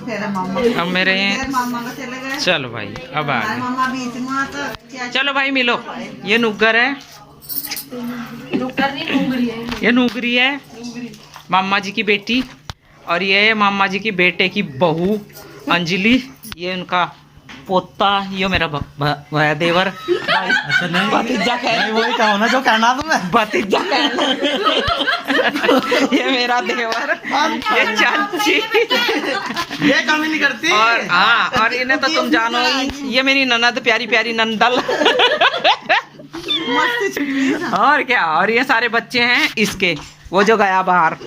अब मेरे चलो भाई अब आ गए। चलो भाई मिलो। ये नुग्गर है, ये नुगरी है, मामा जी की बेटी, और ये है मामा जी की बेटे की बहू अंजलि। ये उनका पोता, ये मेरा देवर भतीजा वही कहो ना जो कहना तुम्हें, भतीजा कहना। ये मेरा देवर, ये चाची, ये कमी नहीं करती। और हाँ, और इन्हें तो तुम जानो ही, ये मेरी ननद, प्यारी प्यारी नंदल। और क्या, और ये सारे बच्चे हैं इसके, वो जो गया बाहर,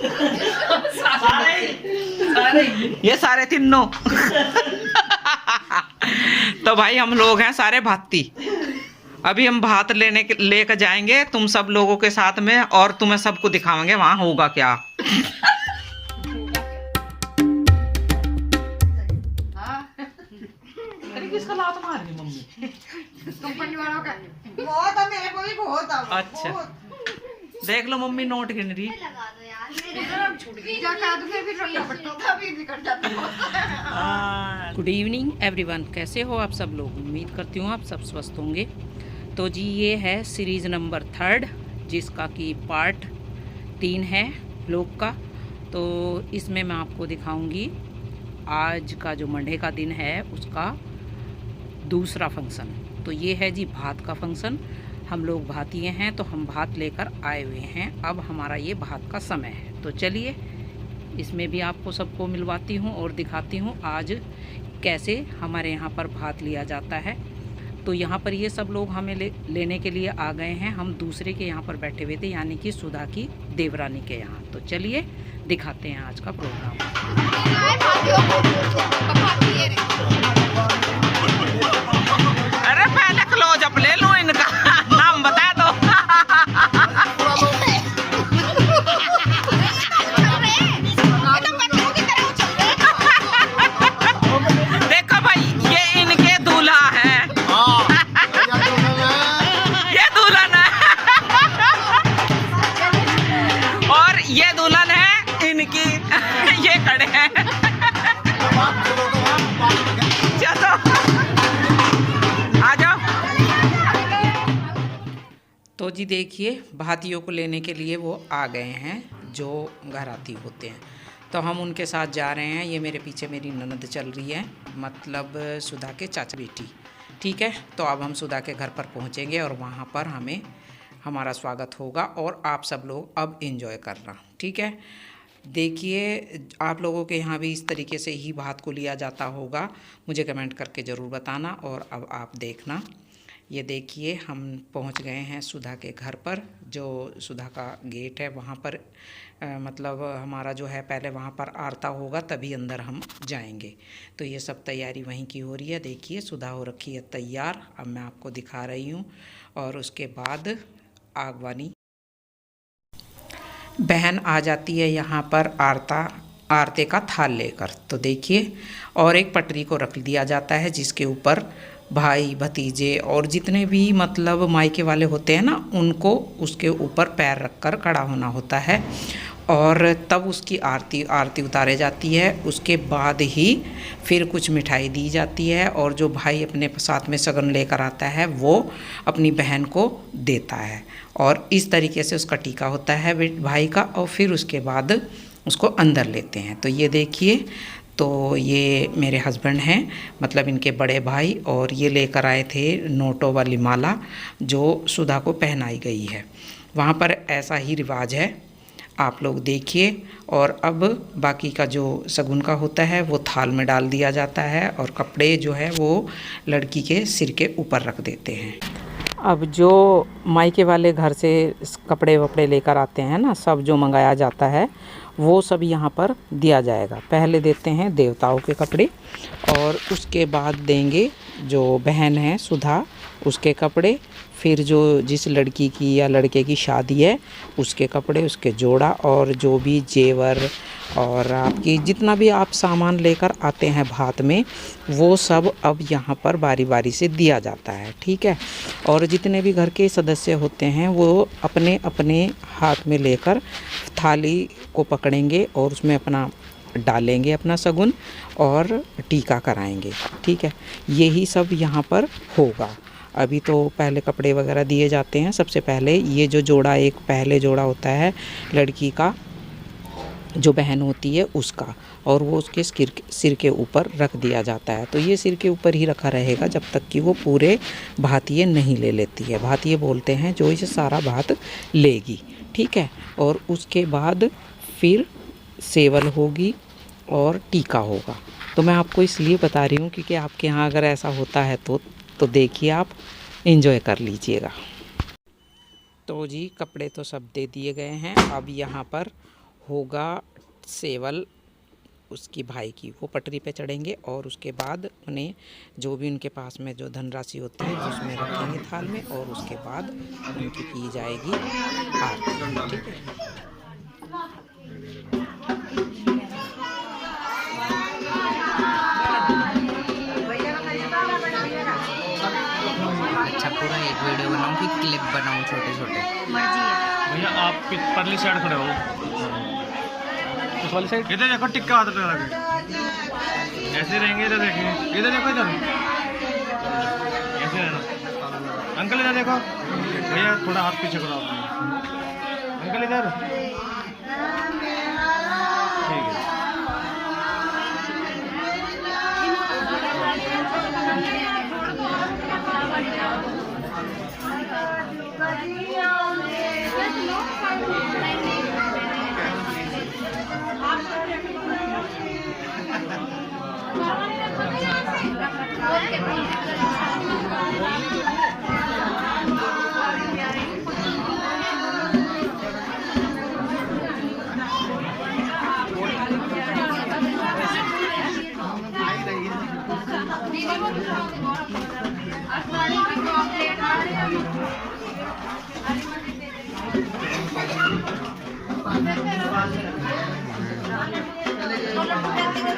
ये सारे तीनों। तो भाई हम लोग हैं सारे भाती। अभी हम भात लेकर जाएंगे तुम सब लोगों के साथ में, और तुम्हें सबको दिखाएंगे वहां होगा क्या। किसका लात मार रही मम्मी? कंपनी वालों का बहुत है, मेरे को भी बहुत है। अच्छा देख लो मम्मी नोट गिन रही। गुड इवनिंग एवरीवन, कैसे हो आप सब लोग? उम्मीद करती हूँ आप सब स्वस्थ होंगे। तो जी ये है सीरीज़ नंबर 3 जिसका कि पार्ट 3 है लोग का। तो इसमें मैं आपको दिखाऊंगी आज का जो मंडे का दिन है उसका दूसरा फंक्शन। तो ये है जी भात का फंक्शन। हम लोग भातीय हैं तो हम भात लेकर आए हुए हैं। अब हमारा ये भात का समय है। तो चलिए इसमें भी आपको सबको मिलवाती हूँ और दिखाती हूँ आज कैसे हमारे यहाँ पर भात लिया जाता है। तो यहाँ पर ये सब लोग हमें लेने के लिए आ गए हैं। हम दूसरे के यहाँ पर बैठे हुए थे, यानी कि सुधा की देवरानी के यहाँ। तो चलिए दिखाते हैं आज का प्रोग्राम। अरे पहले क्लोजअप ले लो, इनका नाम बता दो। देखो भाई ये इनके दूल्हा है, ये दुल्हन है, और ये दुल्हन है इनकी। ये खड़े हैं। चलो आ जाओ। तो जी देखिए भातियों को लेने के लिए वो आ गए हैं जो घराती होते हैं। तो हम उनके साथ जा रहे हैं। ये मेरे पीछे मेरी ननद चल रही है, मतलब सुधा के चाचा बेटी। ठीक है, तो अब हम सुधा के घर पर पहुंचेंगे और वहां पर हमें हमारा स्वागत होगा और आप सब लोग अब एंजॉय करना। ठीक है, देखिए आप लोगों के यहाँ भी इस तरीके से ही भात को लिया जाता होगा, मुझे कमेंट करके ज़रूर बताना। और अब आप देखना, ये देखिए हम पहुँच गए हैं सुधा के घर पर। जो सुधा का गेट है वहाँ पर मतलब हमारा जो है पहले वहाँ पर आरता होगा तभी अंदर हम जाएंगे। तो ये सब तैयारी वहीं की हो रही है। देखिए सुधा हो रखी है तैयार, अब मैं आपको दिखा रही हूँ। और उसके बाद आगवानी बहन आ जाती है यहाँ पर आरते का थाल लेकर। तो देखिए, और एक पटरी को रख दिया जाता है जिसके ऊपर भाई भतीजे और जितने भी मतलब मायके वाले होते हैं ना, उनको उसके ऊपर पैर रखकर खड़ा होना होता है। और तब उसकी आरती उतारे जाती है। उसके बाद ही फिर कुछ मिठाई दी जाती है, और जो भाई अपने साथ में सगन लेकर आता है वो अपनी बहन को देता है। और इस तरीके से उसका टीका होता है भाई का, और फिर उसके बाद उसको अंदर लेते हैं। तो ये देखिए, तो ये मेरे हस्बैंड हैं, मतलब इनके बड़े भाई, और ये लेकर आए थे नोटों वाली माला जो सुधा को पहनाई गई है। वहाँ पर ऐसा ही रिवाज है, आप लोग देखिए। और अब बाकी का जो शगुन का होता है वो थाल में डाल दिया जाता है, और कपड़े जो है वो लड़की के सिर के ऊपर रख देते हैं। अब जो मायके वाले घर से कपड़े वपड़े लेकर आते हैं ना, सब जो मंगाया जाता है वो सब यहाँ पर दिया जाएगा। पहले देते हैं देवताओं के कपड़े, और उसके बाद देंगे जो बहन है सुधा उसके कपड़े, फिर जो जिस लड़की की या लड़के की शादी है उसके कपड़े, उसके जोड़ा, और जो भी जेवर और आपकी जितना भी आप सामान लेकर आते हैं भात में, वो सब अब यहाँ पर बारी बारी से दिया जाता है। ठीक है, और जितने भी घर के सदस्य होते हैं वो अपने अपने हाथ में लेकर थाली को पकड़ेंगे और उसमें अपना डालेंगे अपना शगुन और टीका कराएंगे। ठीक है, यही सब यहाँ पर होगा। अभी तो पहले कपड़े वगैरह दिए जाते हैं। सबसे पहले ये जो जोड़ा, एक पहले जोड़ा होता है लड़की का, जो बहन होती है उसका, और वो उसके सिर के ऊपर रख दिया जाता है। तो ये सिर के ऊपर ही रखा रहेगा जब तक कि वो पूरे भातिये नहीं ले लेती है। भातिये बोलते हैं जो इसे सारा भात लेगी। ठीक है, और उसके बाद फिर सेवल होगी और टीका होगा। तो मैं आपको इसलिए बता रही हूँ क्योंकि आपके यहाँ अगर ऐसा होता है तो देखिए, आप एंजॉय कर लीजिएगा। तो जी कपड़े तो सब दे दिए गए हैं। अब यहाँ पर होगा सेवल उसकी भाई की, वो पटरी पे चढ़ेंगे और उसके बाद उन्हें जो भी उनके पास में जो धनराशि होती है उसमें रखेंगे थाल में, और उसके बाद उनकी की जाएगी आरती। ठीक है, अच्छा पूरा एक वीडियो बनाऊं कि क्लिप बनाऊं छोटे छोटे? मर्जी है भैया आप परली साइड खड़े हो, उस वाली साइड। इधर देखो, टिक्का हाथ पे लगा के ऐसे रहेंगे। इधर देखेंगे, इधर देखो, इधर ऐसे रहना। अंकल इधर देखो भैया, थोड़ा हाथ पीछे करो अंकल इधर। ठीक है,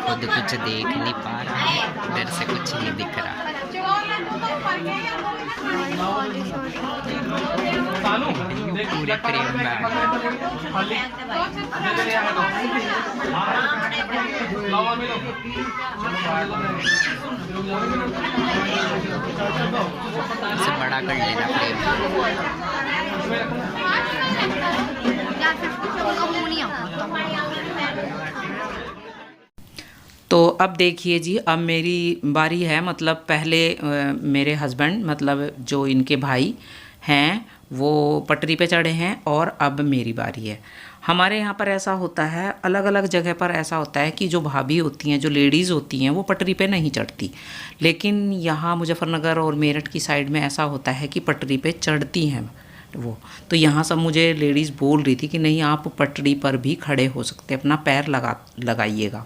खुद कुछ देख नहीं पा रहा, इधर से कुछ नहीं दिख रहा। पूरे प्रेम में इसे बड़ा कर लेना प्रेम। तो अब देखिए जी, अब मेरी बारी है। मतलब पहले मेरे हस्बैंड, मतलब जो इनके भाई हैं, वो पटरी पे चढ़े हैं और अब मेरी बारी है। हमारे यहाँ पर ऐसा होता है, अलग अलग जगह पर ऐसा होता है कि जो भाभी होती हैं, जो लेडीज़ होती हैं, वो पटरी पे नहीं चढ़ती। लेकिन यहाँ मुजफ्फरनगर और मेरठ की साइड में ऐसा होता है कि पटरी पे चढ़ती हैं वो। तो यहाँ सब मुझे लेडीज़ बोल रही थी कि नहीं, आप पटरी पर भी खड़े हो सकते, अपना पैर लगाइएगा,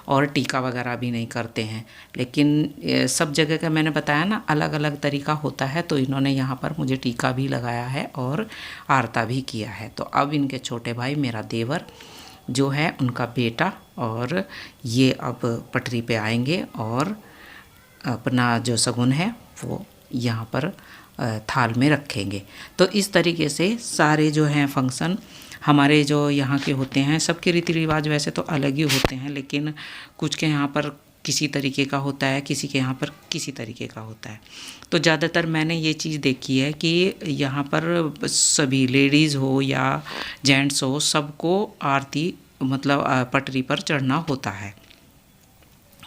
और टीका वगैरह भी नहीं करते हैं। लेकिन सब जगह का मैंने बताया ना, अलग अलग तरीका होता है। तो इन्होंने यहाँ पर मुझे टीका भी लगाया है और आरता भी किया है। तो अब इनके छोटे भाई, मेरा देवर जो है, उनका बेटा, और ये अब पटरी पे आएंगे और अपना जो शगुन है वो यहाँ पर थाल में रखेंगे। तो इस तरीके से सारे जो हैं फंक्शन हमारे जो यहाँ के होते हैं, सबके रीति रिवाज वैसे तो अलग ही होते हैं, लेकिन कुछ के यहाँ पर किसी तरीके का होता है, किसी के यहाँ पर किसी तरीके का होता है। तो ज़्यादातर मैंने ये चीज़ देखी है कि यहाँ पर सभी लेडीज़ हो या जेंट्स हो, सबको आरती मतलब पटरी पर चढ़ना होता है।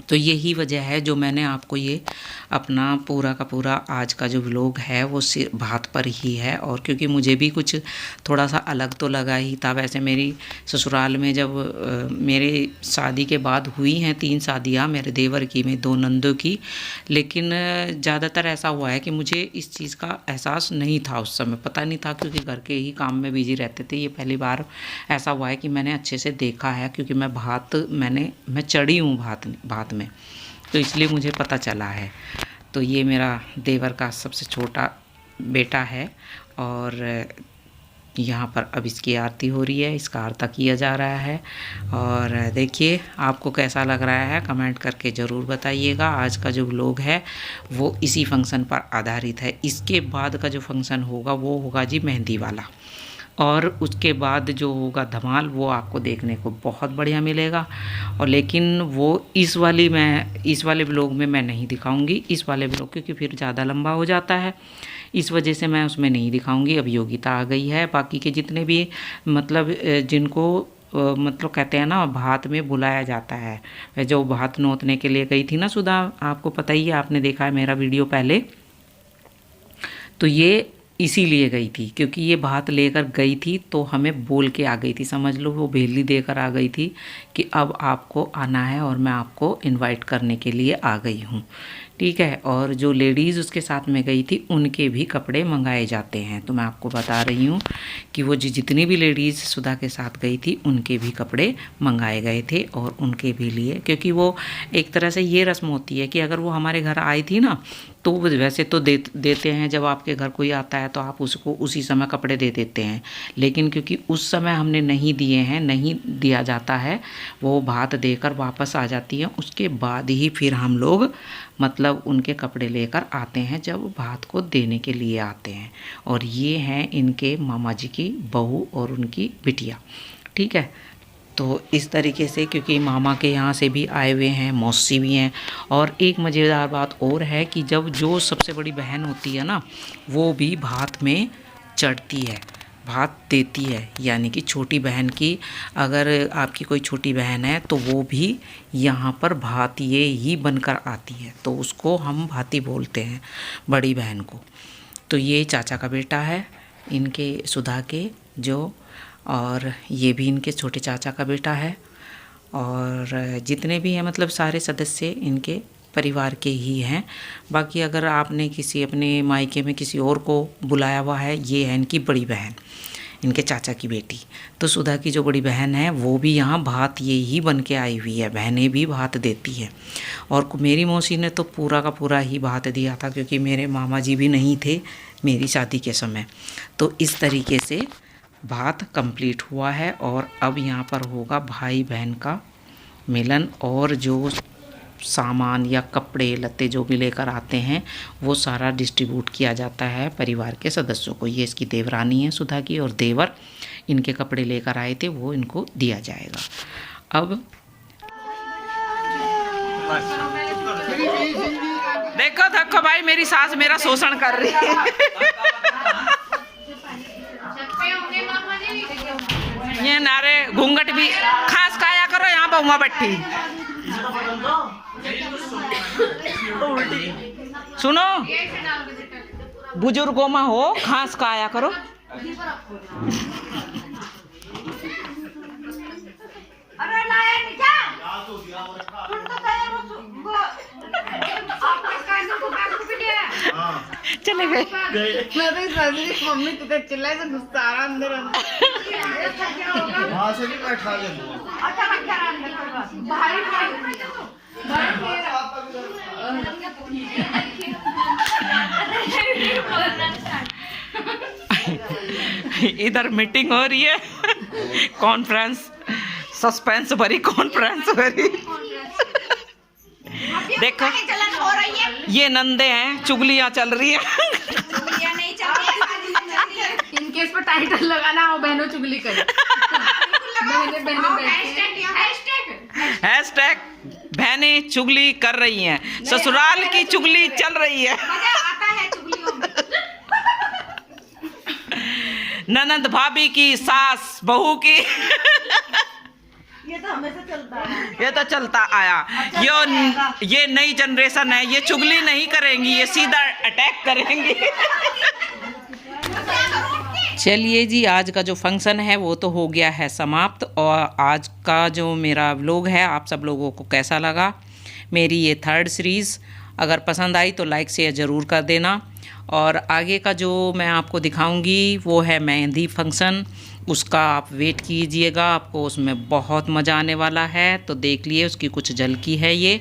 तो यही वजह है जो मैंने आपको ये अपना पूरा का पूरा आज का जो व्लॉग है वो सिर्फ भात पर ही है। और क्योंकि मुझे भी कुछ थोड़ा सा अलग तो लगा ही था। वैसे मेरी ससुराल में जब मेरे शादी के बाद हुई हैं 3 शादियाँ, मेरे देवर की, मेरे 2 नंदों की, लेकिन ज़्यादातर ऐसा हुआ है कि मुझे इस चीज़ का एहसास नहीं था उस समय, पता नहीं था, क्योंकि घर के ही काम में बिजी रहते थे। ये पहली बार ऐसा हुआ है कि मैंने अच्छे से देखा है, क्योंकि मैं चढ़ी हूँ भात में, तो इसलिए मुझे पता चला है। तो ये मेरा देवर का सबसे छोटा बेटा है और यहाँ पर अब इसकी आरती हो रही है, इसका आरता किया जा रहा है। और देखिए आपको कैसा लग रहा है कमेंट करके ज़रूर बताइएगा। आज का जो व्लॉग है वो इसी फंक्शन पर आधारित है। इसके बाद का जो फंक्शन होगा वो होगा जी मेहंदी वाला, और उसके बाद जो होगा धमाल वो आपको देखने को बहुत बढ़िया मिलेगा। और लेकिन वो इस वाले ब्लॉग में मैं नहीं दिखाऊंगी, इस वाले ब्लॉग क्योंकि फिर ज़्यादा लंबा हो जाता है, इस वजह से मैं उसमें नहीं दिखाऊंगी। अब योगिता आ गई है, बाकी के जितने भी मतलब जिनको मतलब कहते हैं ना भात में बुलाया जाता है, जो भात नोतने के लिए गई थी ना सुधा, आपको पता ही है, आपने देखा है मेरा वीडियो पहले, तो ये इसीलिए गई थी क्योंकि ये भात लेकर गई थी तो हमें बोल के आ गई थी, समझ लो वो भेली देकर आ गई थी कि अब आपको आना है और मैं आपको इनवाइट करने के लिए आ गई हूँ, ठीक है। और जो लेडीज़ उसके साथ में गई थी उनके भी कपड़े मंगाए जाते हैं, तो मैं आपको बता रही हूँ कि वो जितनी भी लेडीज़ सुधा के साथ गई थी उनके भी कपड़े मंगाए गए थे और उनके भी लिए, क्योंकि वो एक तरह से ये रस्म होती है कि अगर वो हमारे घर आई थी ना तो वैसे तो देते हैं, जब आपके घर कोई आता है तो आप उसको उसी समय कपड़े दे देते हैं, लेकिन क्योंकि उस समय हमने नहीं दिए हैं, नहीं दिया जाता है, वो भात देकर वापस आ जाती है, उसके बाद ही फिर हम लोग मतलब उनके कपड़े लेकर आते हैं जब भात को देने के लिए आते हैं। और ये हैं इनके मामा जी की बहू और उनकी बिटिया, ठीक है। तो इस तरीके से, क्योंकि मामा के यहाँ से भी आए हुए हैं, मौसी भी हैं। और एक मज़ेदार बात और है कि जब जो सबसे बड़ी बहन होती है ना वो भी भात में चढ़ती है, भात देती है, यानी कि छोटी बहन की, अगर आपकी कोई छोटी बहन है तो वो भी यहाँ पर भातिये ही बनकर आती है, तो उसको हम भाती बोलते हैं बड़ी बहन को। तो ये चाचा का बेटा है इनके सुधा के जो, और ये भी इनके छोटे चाचा का बेटा है, और जितने भी हैं मतलब सारे सदस्य इनके परिवार के ही हैं। बाकी अगर आपने किसी अपने मायके में किसी और को बुलाया हुआ है, ये है इनकी बड़ी बहन, इनके चाचा की बेटी। तो सुधा की जो बड़ी बहन है वो भी यहाँ भात ये ही बन के आई हुई है, बहनें भी भात देती है। और मेरी मौसी ने तो पूरा का पूरा ही भात दिया था क्योंकि मेरे मामा जी भी नहीं थे मेरी शादी के समय। तो इस तरीके से भात कंप्लीट हुआ है और अब यहाँ पर होगा भाई बहन का मिलन, और जो सामान या कपड़े लत्ते जो भी लेकर आते हैं वो सारा डिस्ट्रीब्यूट किया जाता है परिवार के सदस्यों को। ये इसकी देवरानी है सुधा की, और देवर इनके कपड़े लेकर आए थे वो इनको दिया जाएगा। अब देखो देखो भाई, मेरी सास मेरा शोषण कर रही है। ये नारे घूंघट भी खास खाया करो, यहाँ बहुमा बैठी। सुनो, बुजुर्गों में हो खास खाया करो। अरे लाया नहीं क्या? चले गए। मैं तो इस मम्मी तुझे चिल्लाए तो गुस्सा आ रहा अंदर वहाँ से नहीं बैठा ले। अच्छा रखा अंदर भाई इधर मीटिंग हो रही है, कॉन्फ्रेंस, सस्पेंस भरी कॉन्फ्रेंस भरी। देखो ये नंदे हैं, चुगलियां चल रही है। इनके इस पर टाइटल लगाना हो, बहनों चुगली करे। हैशटैग बहनें चुगली कर रही हैं, ससुराल की चुगली चल रही है। ननद भाभी की, सास बहू की। ये तो हमेशा चलता है, ये तो चलता आया। ये नई जनरेशन है, ये चुगली नहीं करेंगी, ये सीधा अटैक करेंगी। चलिए जी, आज का जो फंक्शन है वो तो हो गया है समाप्त। और आज का जो मेरा व्लॉग है आप सब लोगों को कैसा लगा, मेरी ये 3rd सीरीज़ अगर पसंद आई तो लाइक शेयर ज़रूर कर देना। और आगे का जो मैं आपको दिखाऊंगी वो है मेहंदी फंक्शन, उसका आप वेट कीजिएगा, आपको उसमें बहुत मज़ा आने वाला है। तो देख लिए, उसकी कुछ झलकी है ये।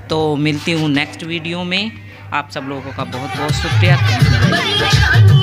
तो मिलती हूँ नेक्स्ट वीडियो में। आप सब लोगों का बहुत बहुत शुक्रिया।